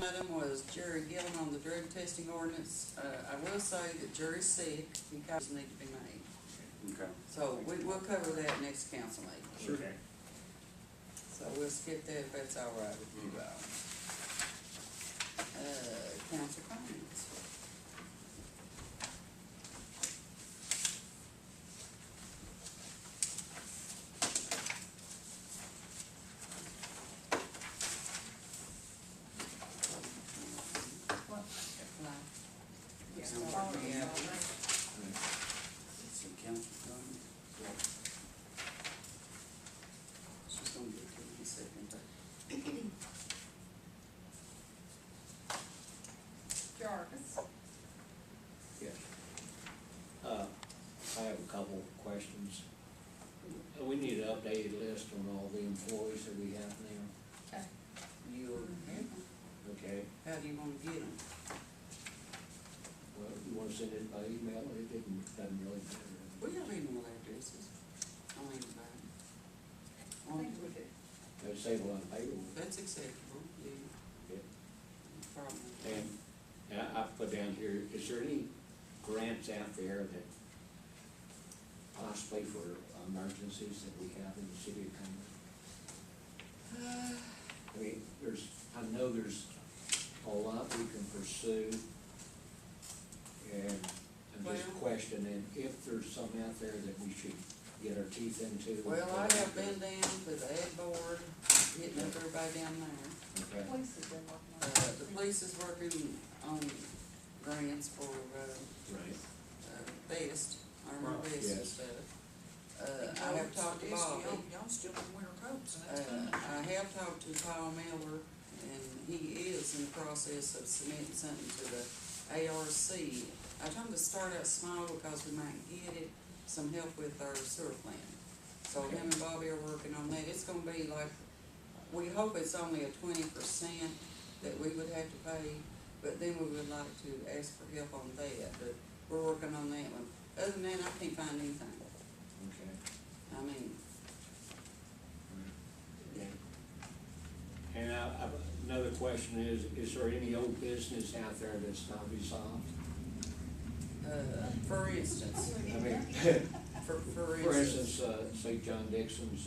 item was Jerry Gilliam on the drug testing ordinance. I will say that Jerry's sick, because need to be made. Okay. So we'll cover that next council meeting. Sure. Okay. So we'll skip that if that's all right with you all. Council comments. It's a council comment. She's gonna get to it in a second, but Jarvis. Yes. I have a couple questions. We need an updated list on all the employees that we have now. Okay. you're, Okay, how do you wanna get them? well, you wanna send it by email, doesn't really matter. We have email addresses. I'll anybody. I think we do. That'd save a lot of payroll. That's acceptable, yeah. Yeah. Probably. And I put down here, is there any grants out there that possibly for emergencies that we have in the city of Cumberland? I mean, I know there's a lot we can pursue, and I'm just Well- questioning if there's some out there that we should get our teeth into. Well, I have been down to the ad board, hitting up everybody down there. Okay, Police has been working on it. The police is working on grants for, right, vest, armor Right, vest and yes. stuff. I have talked to Bobby. Y'all still in winter coats, and that's fine. I have talked to Paul Miller, and he is in the process of submitting something to the ARC. I told him to start out small because we might get it, some help with our sewer plant. So Okay. him and Bobby are working on that. It's gonna be like, we hope it's only a 20% that we would have to pay, but then we would like to ask for help on that, but we're working on that one. Other than that, I can't find anything. okay. I mean, And another question is there any old business out there that's not resolved? for instance, I mean, for for instance, instance, say John Dixon's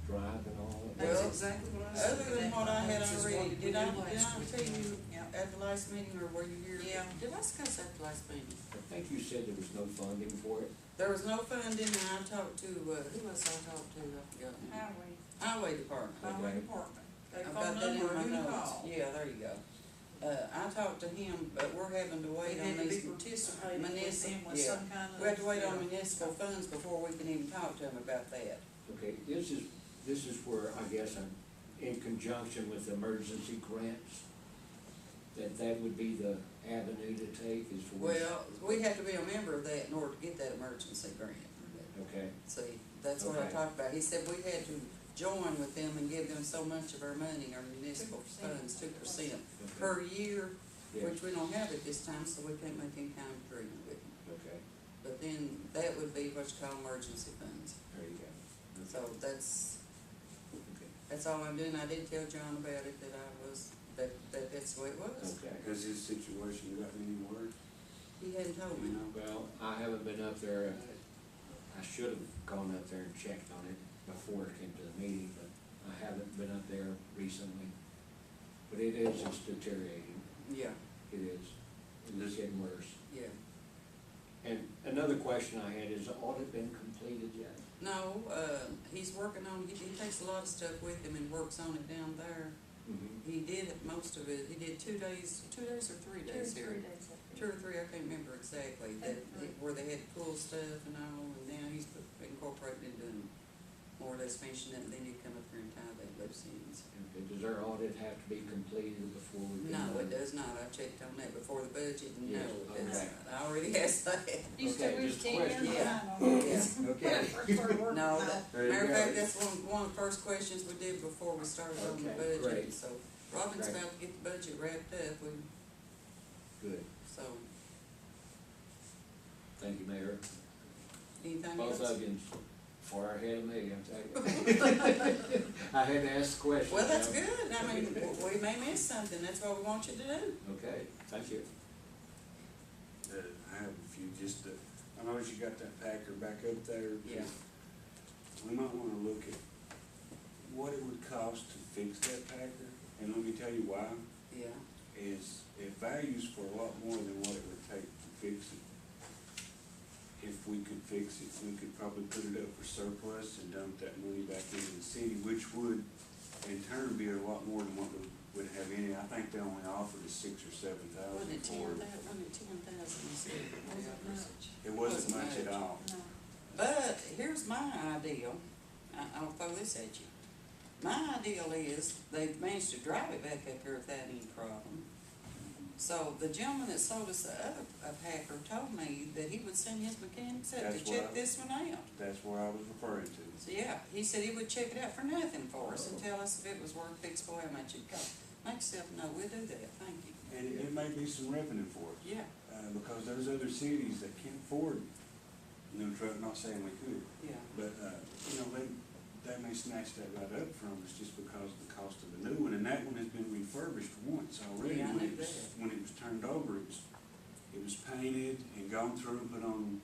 drive and all that. That's Well, exactly what I was other looking than at. what I had This is already, what we did I last week. tell you Yeah. at the last meeting, or were you here? Yeah. Did I discuss at the last meeting? I think you said there was no funding for it. There was no funding, and I talked to, who else I talked to, I forgot. Highway. Highway Department. Highway department. They I've phone got that in number, my who to notes. call. Yeah, there you go. I talked to him, but we're having to wait We on had to be these participating with them with yeah. some kind of. We have to wait on yeah. municipal funds before we can even talk to them about that. Okay, this is where I guess I'm in conjunction with emergency grants, that would be the avenue to take is for. Well, we have to be a member of that in order to get that emergency grant. Okay, See, that's what I Okay. talked about. He said we had to join with them and give them so much of our money, our municipal 2%. funds, 2% Okay. per year, Yes. which we don't have at this time, so we can't make any kind of agreement with them. okay, But then that would be what you call emergency funds. there you go. So that's Okay. all I'm doing. I did tell John about it, that that's the way it was. Okay. Has his situation gotten any worse? He hadn't told me. You know? Well, I haven't been up there, I should have gone up there and checked on it before it came to the meeting, but I haven't been up there recently. But it's deteriorating, Yeah, it is, it's getting worse. yeah. And another question I had, has the audit been completed yet? No, he's working on, he takes a lot of stuff with him and works on it down there. Mm-hmm. He did most of it, he did 2 days or 3 days here. 2 or 3 days. 2 or 3, I can't remember exactly, where they had cool stuff and all, and now he's incorporated into doing more or less finishing it, and then he'd come up here and tie that loose ends. Okay, does our audit have to be completed before we can? No, it does not, I checked on that before the budget, and no, Yes, it does okay. not, I already asked that. You Okay, still just wish 10 years question. Yeah. behind on Yeah. this. Okay. No, There you matter of go. fact, that's one of the first questions we did before we started on the Okay, budget, great. so Robin's Great. about to get the budget wrapped up, Good, so, thank you, Mayor. anything Both else? of you. Far ahead of me, I'm telling you. I had to ask the question. Well, that's you know. good, I mean, we may miss something, that's what we want you to do. Okay, thank you. I have a few, just, I noticed you got that Packer back up there. Yeah. We might wanna look at what it would cost to fix that Packer, and let me tell you why, Yeah, is it values for a lot more than what it would take to fix it. If we could fix it, we could probably put it up for surplus and dump that money back into the city, which would in turn be a lot more than what we would have any. I think they only offered us $6,000 or $7,000 wasn't it for it. wasn't it 10,000 instead? It wasn't much at all. No. But here's my ideal, I'll throw this at you. My ideal is they've managed to drive it back up here without any problem. So the gentleman that sold us the other Packer told me that he would send his mechanics up to That's check what I- this one out. That's what I was referring to. So yeah, he said he would check it out for nothing for us and tell us if it was worth fixable, how much it'd cost. Make yourself know, we'll do that, thank you. And it may be some revenue for us. Yeah, Because there's other cities that can't afford new truck, not saying we could, yeah. but, you know, they may snatch that right up from us just because of the cost of the new one, and that one has been refurbished once already. Yeah, I When knew it was- that. When it was turned over, it was painted and gone through and put on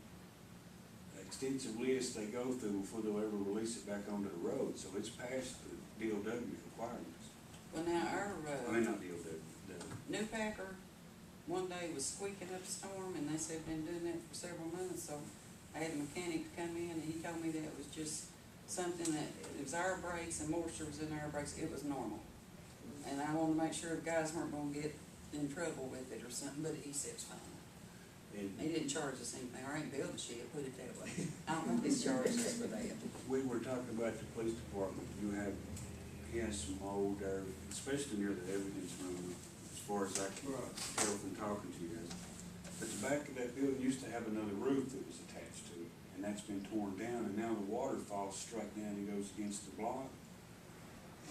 extensive list they go through before they'll ever release it back onto the road, so it's past the DOW requirements. Well, now our, I mean, not DOW, the new Packer, one day was squeaking up a storm, and they said been doing that for several months, so I had a mechanic to come in, and he told me that it was just something that, it was our brakes and moisture was in our brakes, it was normal. And I wanted to make sure the guys weren't gonna get in trouble with it or something, but he said it's fine. and He didn't charge us anything, or ain't billed the shit, put it that way. I don't think he's charged us for that. we were talking about the police department, he has some old, especially near the evidence room, as far as I can tell from talking to you guys. But the back of that building used to have another roof that was attached to it, and that's been torn down, and now the water falls straight down and goes against the block.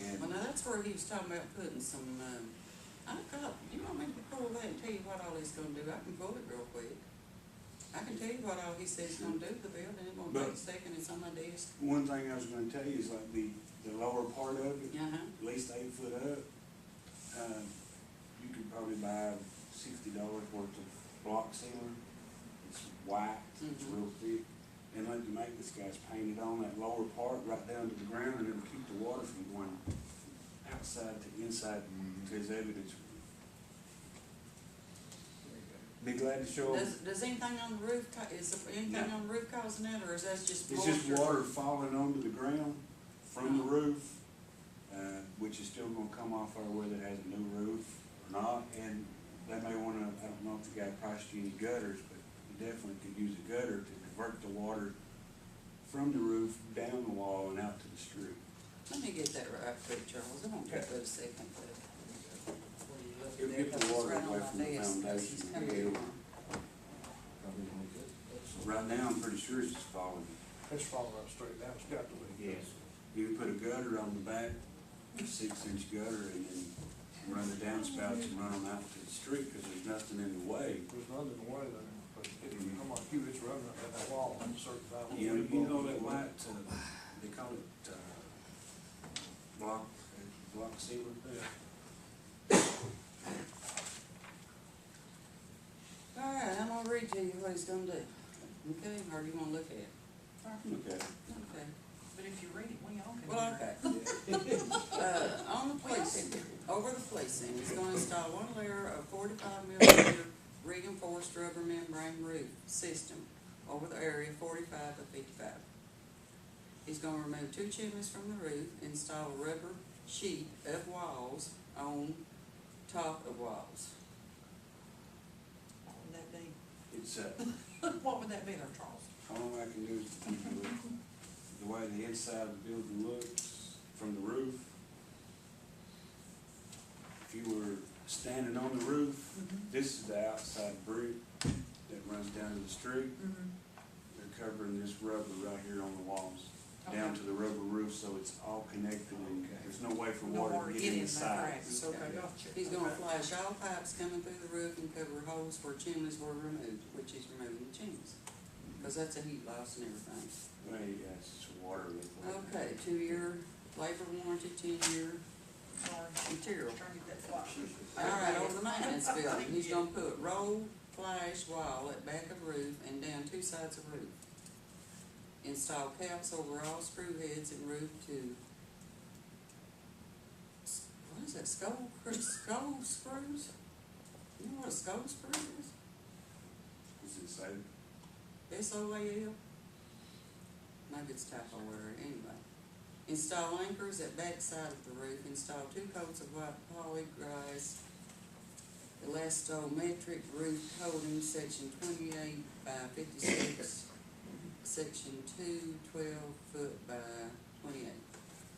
And Well, now that's where he was talking about putting some, I thought, you want me to pull that and tell you what all he's gonna do? I can pull it real quick. I can tell you what all he says he's gonna do to the building, it won't take a second, it's on my desk. one thing I was gonna tell you is like the lower part of it, Uh-huh, at least 8 foot up, you could probably buy $60 worth of block sealer. It's white, it's Mhm. real thick, and let the maintenance guys paint it on that lower part right down to the ground, and it'll keep the water from going outside to inside to his evidence room. Be glad to show him. does anything on the roof, is there anything No. on the roof causing that, or is that just It's moisture? just water falling onto the ground from the roof, which is still gonna come off our whether it has a new roof or not, and they may wanna, I don't know if the guy priced you any gutters, but you definitely could use a gutter to divert the water from the roof down the wall and out to the street. Let me get that right quick, Charles, it won't take but a second, but. It'll get the water away from the foundation. Probably won't get it. Right now, I'm pretty sure it's just falling. It's falling right straight down, it's got to be. Yes. You can put a gutter on the back, a 6-inch gutter, and then run the downspouts and run them out to the street, cause there's nothing in the way. There's nothing in the way there, but I'm like you, it's running at that wall, I'm certified. You know that white, they call it, block sealer? Yeah. All right, I'm gonna read to you what he's gonna do, okay, or do you wanna look at it? Okay. Okay. But if you read it, we all can. Well, hear it. okay. On the policing, over the policing, he's gonna install one layer of 45mm reinforced rubber membrane roof system over the area 45 to 55. He's gonna remove 2 chimneys from the roof, install a rubber sheet of walls on top of walls. What would that be? It's, What would that be there, Charles? all I can do is to give you the way the inside of the building looks from the roof. If you were standing on the roof, this is the outside brick that runs down to the street. They're covering this rubber right here on the walls, down Okay. to the rubber roof, so it's all connected and there's no way for No water to get in the sides. Okay, gotcha. He's gonna flush all pipes coming through the roof and cover holes where chimneys were removed, which he's removing the chimneys. cause that's a heat loss and everything. Well, yeah, it's a water leak. Okay, 2-year labor warranty, 10-year Sorry. material. Trying to get that fly. Alright, on the maintenance building, he's gonna put roll, flash, wall at back of roof and down 2 sides of roof. Install caps over all screw heads and roof to, what is that, skull screws? You know what a skull screw is? Is it safe? SOAL? Maybe it's typo error, anyway. Install anchors at back side of the roof, install 2 coats of white polygrass elastometric roof coating, section 28 by 56, section 2, 12 foot by 28.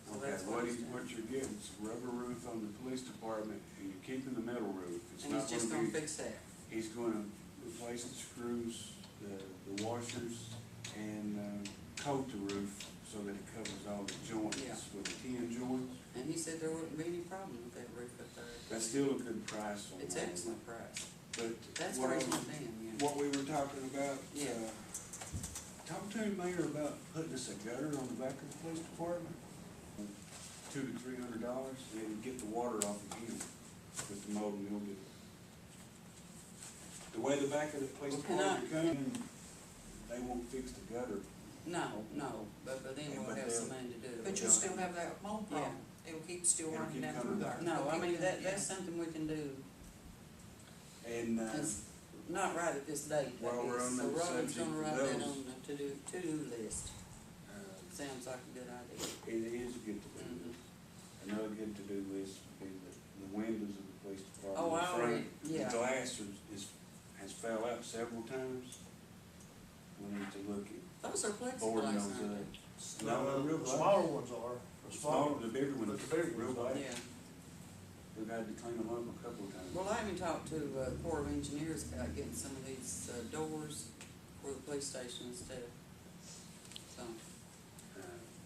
So Okay, that's what he's he's, doing. what you're getting is a rubber roof on the police department, and you're keeping the metal roof. It's And not he's just gonna be, fix that. he's gonna replace the screws, the washers, and, coat the roof so that it covers all the joints Yeah. with the 10 joints. And he said there wouldn't be any problem with that roof up there. That's still a good price on that. It's excellent price. But That's what where I he's was- went down, yeah. what we were talking about, Yeah. talk to him, Mayor, about putting us a gutter on the back of the police department. $200 to $300, and get the water off of him with the mold and mildew. The way the back of the police Well, can I- department comes, they won't fix the gutter. No, but then Yeah, we'll but have they'll- somebody to do it. But you'll still have that mold problem. It'll keep still It'll running keep down through coming there. back. No, I mean, Yeah. that's something we can do. And, It's not right at this date, I While we're guess. on So the Robin's subject gonna of write that those- on the to-do list. uh, Sounds like a good idea. it is good to do. Mhm. Another good to-do list would be the windows of the police department. Oh, I The front- already- yeah. The glass has fell out several times. We need to look at Those are boarding plexiglass, those aren't up. they? No, the real The glass. smaller ones are, the smaller, The bigger ones, but the bigger real ones are. glass. Yeah. We've had to clean them up a couple of times. Well, I even talked to, Corps of Engineers about getting some of these, doors for the police station and stuff. So,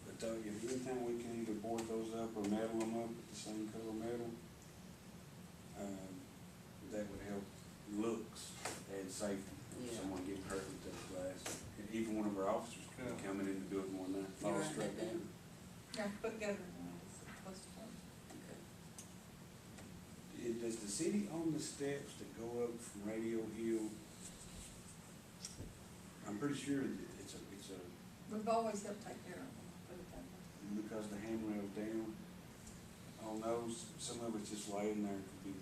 But though, if anytime we can either board those up or metal them up with the same color metal, that would help looks and safety. If Yeah. someone getting hurt with that glass, and even one of our officers could be Yeah. coming in to do it more than that, You fall write straight that down. Yeah, put gutter in there, it's supposed to. okay. Does the city own the steps that go up from Radio Hill? I'm pretty sure that it's a, We've always helped take care of them, put it that way. because the handrail's down on those, some of it's just laying there, could be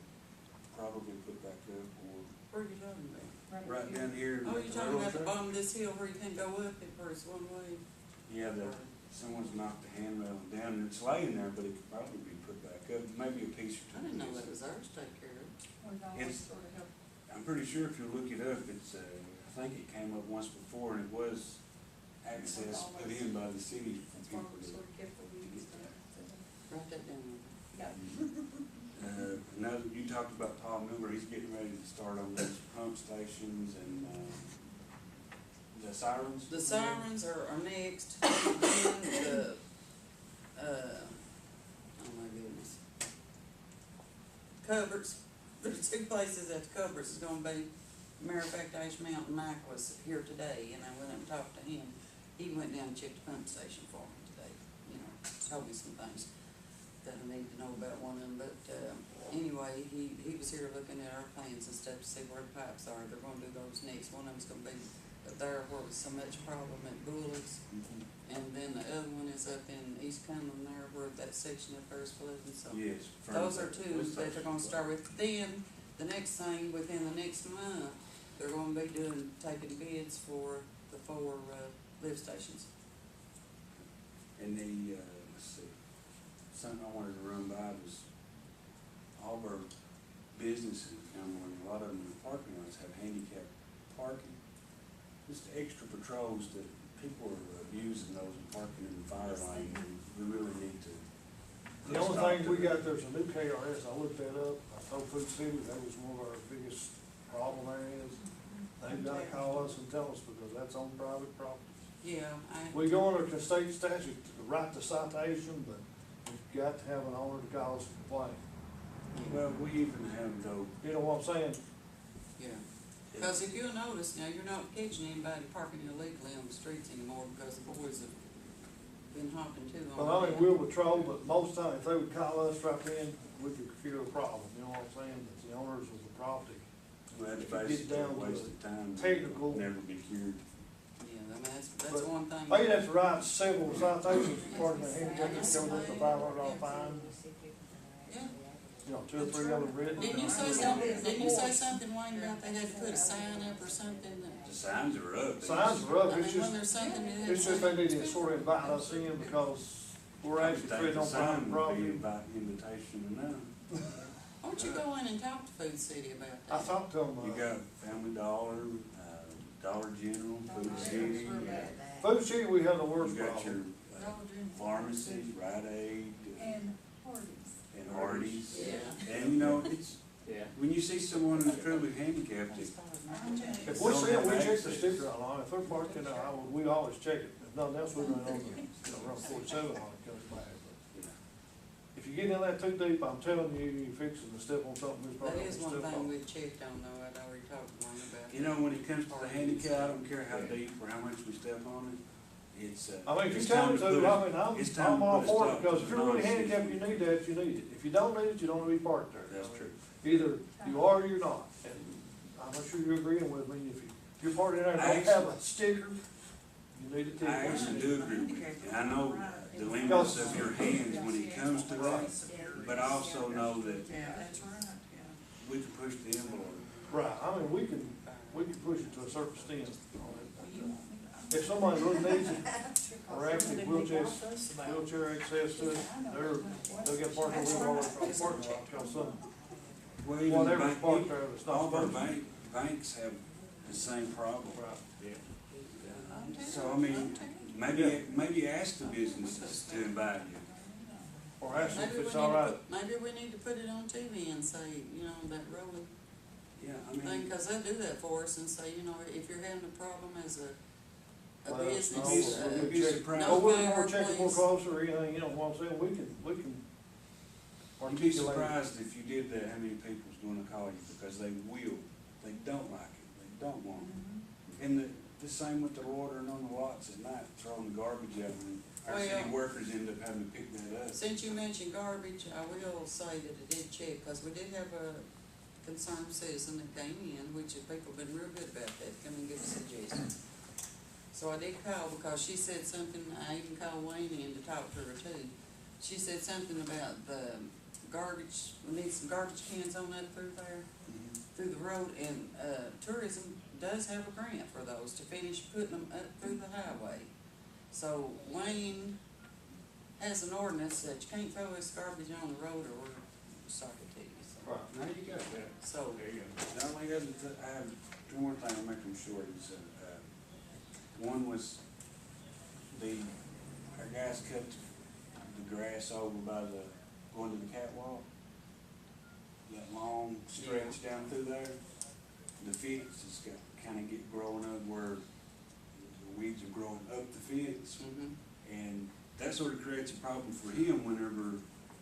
probably put back up, or Where are you talking about? right here. down here. Oh, you're talking about the railroad track. bottom of this hill where you can't go up it where it's one way? Yeah, someone's knocked the handrail down, and it's laying there, but it could probably be put back up, maybe a piece or two. I didn't know that was ours to take care of. We've always It's- sort of helped. I'm pretty sure if you look it up, it's, I think it came up once before, and it was access put in by the city for That's why people we to. sort of kept the weeds there. Write that down. Yeah. Another, you talked about Paul Miller, he's getting ready to start on those pump stations and, the sirens. The sirens are next, then the, oh my goodness. Cupboards, there's 2 places that the cupboards is gonna be. Matter of fact, Ash Mountain Mike was here today, and I went up and talked to him. He went down and checked the pump station for me today, told me some things that I need to know about one of them, but, anyway, he was here looking at our plans and stuff to see where the pipes are. They're gonna do those next. One of them's gonna be up there where it was so much problem at Bullock's. Mhm. And then the other one is up in East Cumberland there where that section of first flooding, so. Yes. Those are 2 that they're gonna start with. Then, the next thing, within the next month, they're gonna be taking bids for the 4, lift stations. And the, let's see, something I wanted to run by was all of our businesses, a lot of them in the parking lots have handicapped parking. Just extra patrols that people are abusing those and parking in the fire lane, and we really need to. The only thing we got, there's a new KRS, I looked that up, I told Food City, that was one of our biggest problem areas. They've gotta call us and tell us, because that's on private property. Yeah, We go under the state statute to write the citation, but you've got to have an owner to call us and complain. Well, we even have though, You know what I'm saying? yeah. Cause if you'll notice now, you're not catching anybody parking illegally on the streets anymore because the boys have been hopping too on. Well, I mean, that. we'll patrol, but most time, if they would call us right then, we could cure the problem, you know what I'm saying? It's the owners of the property. Well, that's If you get basically a down to waste of time. technical- Never be cured. Yeah, I mean, that's But one thing. They'd have to write several citations for parking a handicap, it's going up to $500 fine, Yeah. you know, 2 or 3 of them written. Didn't you say something, Wayne, about they had to put a sign up or something that? The signs are up. Signs are up, I it's mean, when just, there's something that. it's just they need to sort of invite us in because we're actually treading on private property. About invitation enough. Why don't you go in and talk to Food City about I that? talked to them, You got Family Dollar, Dollar General, Food City. Food City, we have the worst You got your problem. pharmacy, Rite Aid, And Hardee's. and Hardee's. Yeah. And you know, it's, Yeah. when you see someone who's truly handicapped, That's it, fine. If we see it, we check the sticker on it, if they're parking, we always check it, if nothing else, we run over, run 47 on it, comes back. you know, If you get in that too deep, I'm telling you, you're fixing to step on something that's That probably is gonna one step thing on. we checked on though, I'd already talked to Wayne about. you know, when it comes to the handicap, I don't care how deep or how much we step on it, it's, I mean, if you it's tell time me to to, put I it, mean, it's time I'm to all put a for it, stop because to if the you're really nonsense. handicapped, you need that, you need it. If you don't need it, you don't need to be parked there. That's true. Either you are or you're not, and I'm not sure you're agreeing with me, if you're parked in there and I don't have a sticker, you need to I take actually it. do agree with you, and I know the limits of your hands when it comes to that, but I also know that That's right, yeah. we can push the envelope. Right, I mean, we can push it to a certain extent on it. If somebody really needs it, or actually wheelchair access to it, they'll get parked over all from the parking lot, because some, Well, even whatever's parked there, it's all not of our parked. banks have the same problem. Right. So, I mean, maybe ask the businesses to invite you. Or ask them if Maybe we it's need all to right. put, maybe we need to put it on TV and say, you know, that rolling Yeah, I thing, mean, cause they do that for us and say, you know, if you're having a problem as a Let us know. business, We'll be check- surprised. Or we'll notify her, check it more please. closer or anything, you know what I'm saying, we can you'd be articulate. surprised if you did that, how many people's gonna call you, because they will, they don't like it, they don't want it. And the same with the loitering on the lots at night, throwing the garbage out, and our city Well, workers end up having to pick that up. Since you mentioned garbage, I will say that it did check, cause we did have a concerned citizen that came in, which people have been real good about that, come and give us suggestions. So I did call because she said something, I even called Wayne in to talk to her too. She said something about the garbage, we need some garbage cans on that through there, through the road, and, tourism does have a grant for those to finish putting them up through the highway. So Wayne has an ordinance that you can't throw this garbage on the road or we'll sock it to you, so. Right. Now you got that. So, There you go. The only other, I have two more things, I'll make them short, is, one was our guys cut the grass over by going to the catwalk. That long stretch down through there, the fence has got, kinda get growing up where the weeds are growing up the fence. mhm. And that sort of creates a problem for him whenever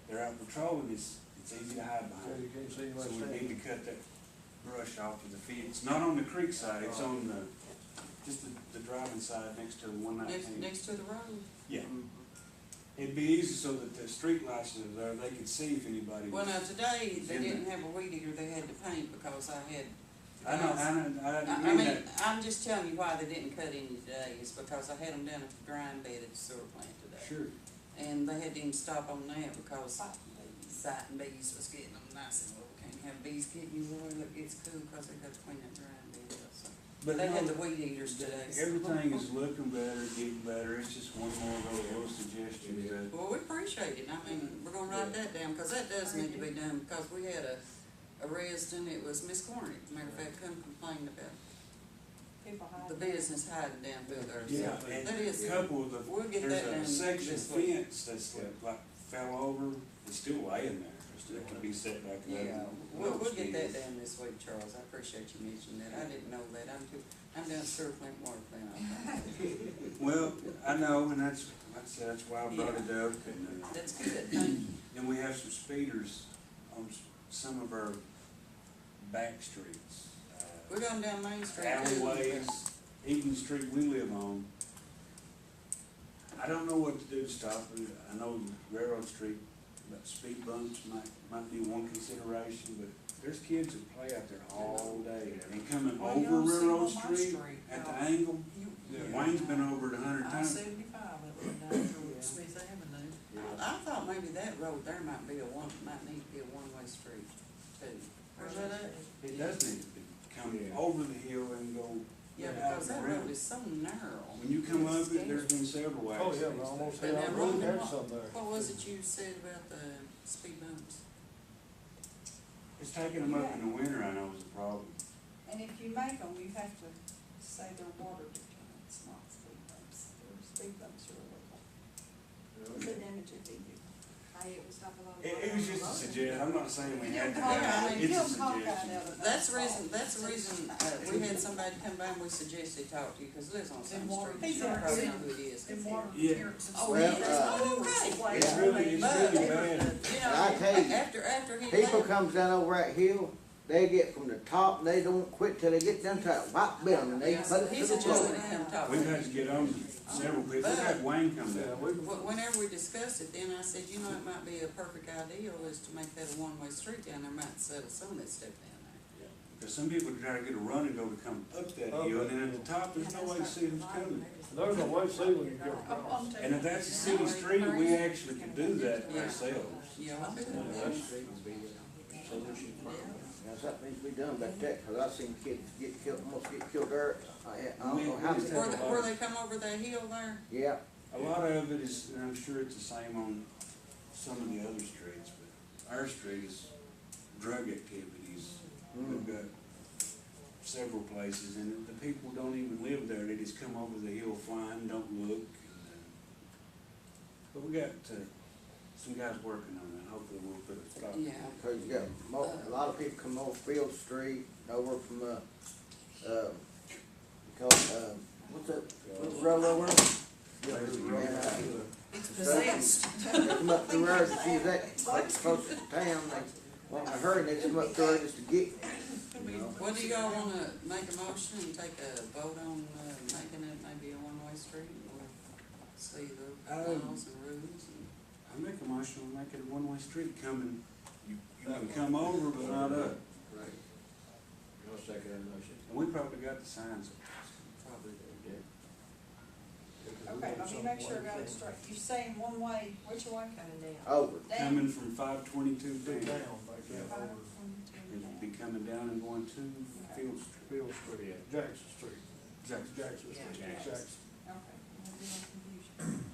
they're out patrolling, it's easy to hide So behind. you can't see So much we need thing. to cut that brush off of the fence, not on the creek side, it's on just the driving side next to the 119. Next to the road. Yeah. It'd be easy so that the street lights are there, they could see if anybody Well, was. now today, they in didn't there. have a weed eater, they had to paint because I had. I didn't I mean mean, that. I'm just telling you why they didn't cut any today, is because I had them down at the drying bed at the sewer plant today. Sure. And they had to even stop on that because sighting bees was getting them, and I said, well, we can't have bees getting you, well, look, it's cool, cause they got to clean that drying bed up, so. But they had the weed eaters today. so- Everything is looking better, getting better, it's just one more of those little suggestions that. Well, we appreciate it, I mean, we're gonna write that down, cause that does need to be done, because we had a resident, it was Miss Cornick, matter of fact, come complain about People hide. the business hiding down through there, Yeah, so, and that is, a couple of the, we'll get there's that done a section this week. fence that's like fell over, it's still laying there, it can be set back up. Yeah, and we'll those get that things. done this week, Charles, I appreciate you mentioning that, I didn't know that, I'm down sewer plant, water plant, Well, I know, and that's, like I said, that's why I brought it up, and, that's good, thank you. and we have some speeders on some of our back streets. We're going down Main Street too. alleyways, even the street we live on. I don't know what to do to stop it. I know Railroad Street, but speed bumps might be one consideration, but there's kids that play out there all day. And coming Well, you over don't see Railroad on my Street street, at no. the angle, Yeah. Wayne's been over it 100 times. I-75, it went down through Smith Avenue. I thought maybe that road there might need to be a one-way street too. Where's that at? It does need to be come Yeah. over the hill and go. Yeah, out because that around. road is so narrow. When you come up it, there's been several Oh, accidents. yeah, we almost But had, now, really Ron, had what- some there. What was it you said about the speed bumps? It's taking them up in the winter, I know, is a problem. And if you make them, you have to say they're water deterrents, not speed bumps. They're speed bumps are illegal. So damage your vehicle. It was just a suggestion, I'm not saying we had to Yeah, I have mean, it, it's a Give them cockeyed suggestion. out of That's the that reason, fault. that's the reason, we had somebody come by and we suggested talk to you, cause it lives on Them Same water Street. You deterrents. probably know who it is. Them water Yeah. deterrents. Oh, Well, yeah, uh, okay. It's really But- bad. You I tell know, you, after he people left, comes down over that hill, they get from the top, they don't quit till they get down to that white building, and they yeah, put it to he's the a gentleman floor. to come talk to We've you. had to get on several people, we've had Wayne come Yeah, down. we, Whenever we discussed it, then I said, you know, it might be a perfect ideal is to make that a one-way street down there, might settle some of that stuff down there. Cause some people try to get a run and go to come up that hill, and then at the top, there's no way to see who's coming. there's no way to see when you go across. And if that's a city street, we actually can do that Yeah. ourselves. Yeah, I bet That it is. street would be the solution for it. Now, something needs to be done about that, cause I seen kids get killed, almost get killed there. I don't know how many. Where they come over that hill there? Yeah, A lot of it is, and I'm sure it's the same on some of the other streets, but our street is drug activities. We've got several places, and the people don't even live there, they just come over the hill flying, don't look. But we got, some guys working on that, hopefully we'll put a stop. Yeah. cause you got a lot of people come over Field Street, over from, what's that, what's the road over? It's possessed. They come up through there to see that, like close to town, they want to hurry, they come up through there just to get, you know. Well, do y'all wanna make a motion and take a vote on, making it maybe a one-way street, or see the laws and rules and? I make a motion, we make it a one-way street coming, you can come over, but not up. Right. I'll second that motion. And we probably got the signs. Probably do. Okay, let me make sure I got it straight. You're saying one way, which way? Coming down. Over. Down? Coming from 522 Big down. town back there, over It'd be coming down and going to Field Street. Field Street, Jackson Street, Jackson. Jackson Yeah, Street, Jackson. Jackson. Okay. There'll be no confusion.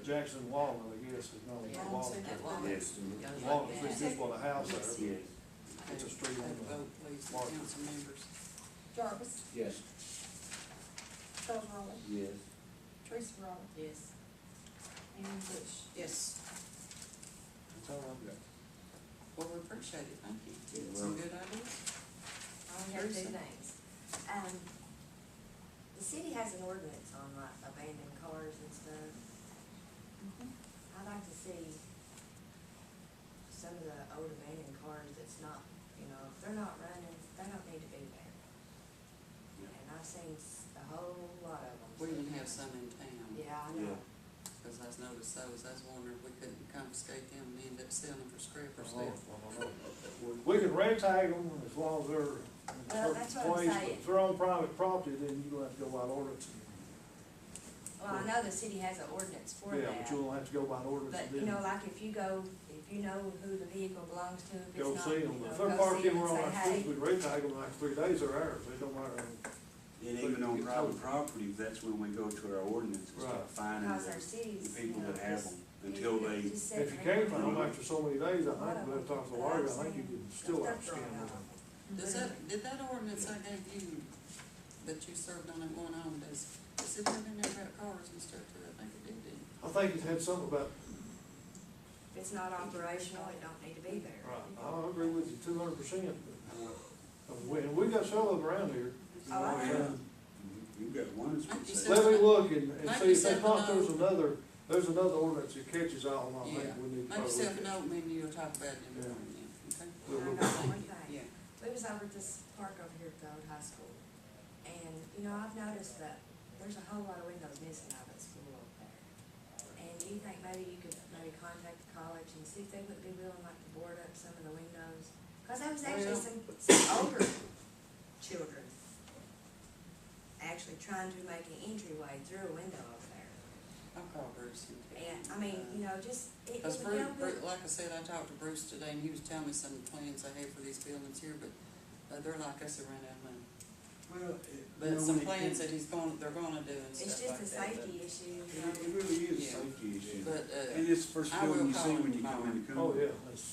Jackson Walnut, I guess, is known as Yeah, Walnut. That Yes. Walnut is just one of the house there. Yes. It's a street on Take a the vote, please, the market. council members. Jarvis, Yes. Charles Rowley, Yes. Teresa Rowley, Yes. and Bush. Yes, That's all I've got. well, we appreciate it, thank you. You're Some welcome. good ideas. I only have two things. The city has an ordinance on like abandoned cars and stuff. I'd like to see some of the old abandoned cars that's not, you know, if they're not running, they don't need to be there. And I've seen a whole lot of them. We even have some in town. Yeah, I know. Cause I noticed those, I was wondering if we couldn't confiscate them and end up selling them for scrap or Oh, stuff. We can rent tag them as long as they're in Well, a that's certain what I'm place, but saying. if they're on private property, then you don't have to go by an ordinance. Well, I know the city has an ordinance for that. Yeah, but you don't have to go by an ordinance. But, and you then know, like if you go, if you know who the vehicle belongs to, if it's Go not, see you them, know, if they're go parked see them anywhere on and our say, street, hey. we rent tag them like 3 days, they're ours, they don't matter. And even on private property, that's when we go to our ordinance and start finding Because our the cities, people you know, that have just- them until they, just sit If you there can't find them after so many days, I think, we'll talk to the lawyer, I think you can still Stuff outscan thrown them. out. Did that ordinance I gave you, that you served on at one home, does it have in there about cars and stuff too? I think it did, didn't it? I think it had something about, If it's not operational, it don't need to be there. right, I agree with you 200%, and we got several of them around here. Oh, I know. you've got one that's been Like you said. said. Let me look and Make see if yourself they thought a note. there's another ordinance that catches all of them, I Yeah, think we need to make probably yourself look a at. note, maybe you'll talk about it in the Yeah. morning, then, okay? We'll I look know at it. one thing. Yeah, we was over at this park over here at the old high school, and, you know, I've noticed that there's a whole lot of windows missing out of that school over there. And do you think maybe you could maybe contact the college and see if they would be willing like to board up some of the windows? Cause there was actually some older children actually trying to make an entryway through a window over there. I'll call Bruce and tell him. And, I mean, you know, just, it Cause would help Bruce, with, like I said, I talked to Bruce today and he was telling me some of the plans they have for these buildings here, but, they're like us, they run out of money. Well, But some plans that they're gonna do and it's stuff just like a that. safety issue, you It know. really is a Yeah. safety issue. But, And it's the first I building will you see call when him you come into Oh, Cumberland. yeah, that's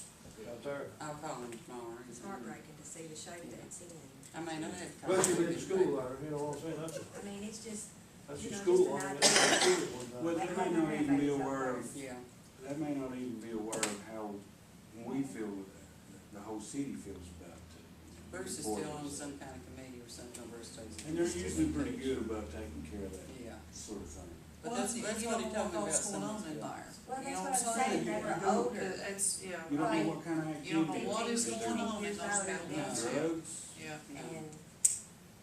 out there. I'll call him tomorrow. It's heartbreaking to see the shape that it's in. I mean, I have to call. Especially him. in school there, you know what I'm saying, I mean, it's just, that's You your know, school, just I an mean, that's your school one Well, time. they may not even be aware of, Yeah, they may not even be aware of how we feel, the whole city feels about it. Bruce is still on some kind of committee or something, Bruce takes. And they're usually pretty good about taking care of that Yeah, sort of thing. but Well, that's you what he don't told me know about what's some going of on in the there. well, You that's know what what I'm I'm saying, saying? they were You don't- older. It's, yeah, You don't Right. know what kind of You don't know activity. what is Fifteen, going on in 16 those years old, buildings. yeah. Drugs. yeah.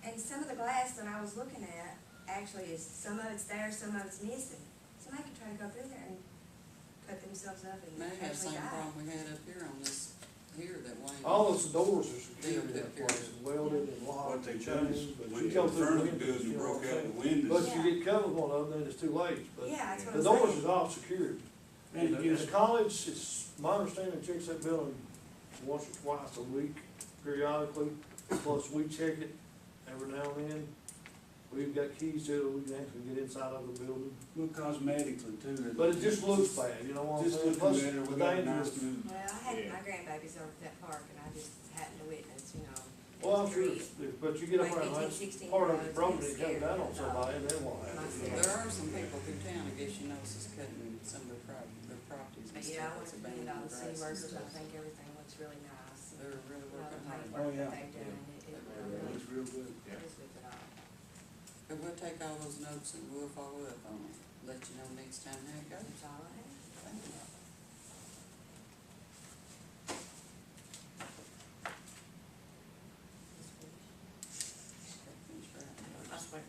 And some of the glass that I was looking at, actually is, some of it's there, some of it's missing. Somebody could try to go through there and cut themselves up and may have the actually same die. problem we had up here on this, here that Wayne. All those doors are secured in Yeah, that place, and welded and What locked they and done is, chained, but when you the come through the furnace windows, building you know broke what I'm out the saying? windows. But you get covered one of them, then it's too late, but Yeah, that's what the I'm doors saying. is all secured. And And it the gives, college, it's my understanding, checks that building once or twice a week periodically, plus we check it every now and then. We've got keys to it, we can actually get inside of the building, look cosmetically too. but it just looks bad, you know what I'm Just saying? looking Plus, better, the we got a danger nice of- new. Well, I had Yeah. my grandbabies over at that park and I just happened to witness, you know. Well, I'm sure, three- but you get up like there, and 15, that's 16 part of year the olds problem, getting it comes scared down on of the somebody, and then what My happens? son. There are some people through town, I guess you notice, is cutting some of their properties and But stuff. yeah, I that's want to commend all the city abandoned grass and workers, I stuff. think everything looks really nice. They're really You know, the working hard. paintwork Oh, that yeah. they've done, it It really looks real good. is with it all. But we'll take all those notes and we'll follow up on it, let you know next time how it goes. That's all I have. Thank you. Just finished. That's what.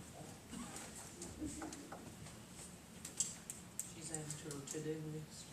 She's adding to her to-do list.